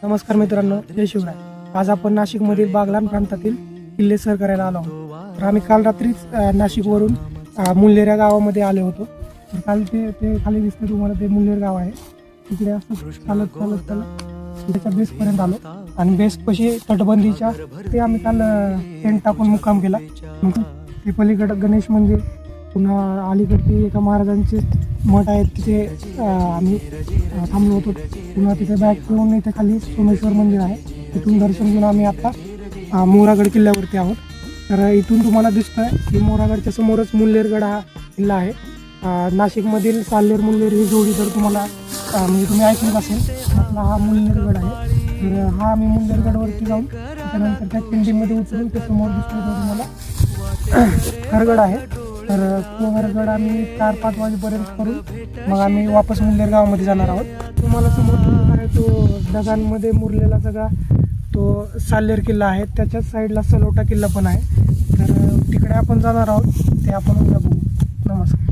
नमस्कार मित्रांनो, जय शिवराय. आज आपण नाशिकमधील बागलाण प्रांतातील किल्ले सर करायला आलो आहोत. तर आम्ही काल रात्रीच नाशिकवरून मुल्हेर गावामध्ये आलो होतो. तर काल ते खाली दिसतं तुम्हाला, ते मुल्हेर गाव आहे. तिकडे असं चालत त्याच्या बेसपर्यंत आलो आणि बेसपाशी तटबंदीच्या ते आम्ही काल टेंट टाकून मुक्काम केला. नंतर ते पलीकडं गणेश मंदिर, पुन्हा अलीकडे एका महाराजांचे मठ आहेत, तिथे आम्ही थांबलो होतो. पुन्हा तिथे बॅग घेऊन इथे खाली सोमेश्वर मंदिर आहे, तिथून दर्शन घेऊन आम्ही आता मोरागड किल्ल्यावरती आहोत. तर इथून तुम्हाला दिसतंय की मोरागडच्या समोरच मुल्हेरगड हा किल्ला आहे. नाशिकमधील साल्हेर मुल्हेर ही जोडी तर तुम्हाला म्हणजे तुम्ही ऐकलं असेल, आपला हा मुल्हेरगड आहे. तर हा आम्ही मुल्हेरगडवरती जाऊन त्यानंतर त्या किंडीमध्ये उतरून ते समोर दिसतो तुम्हाला हरगड आहे. तर तो हरगड आम्ही 4-5 वाजेपर्यंत करून मग आम्ही वापस मुल्हेर गावामध्ये जाणार आहोत. तुम्हाला समोर दिसत आहे तो ढगांमध्ये मुरलेला सगळा तो साल्हेर किल्ला आहे. त्याच्याच साईडला सलोटा किल्ला पण आहे. तर तिकडे आपण जाणार आहोत, ते आपण उद्या बघू. नमस्कार.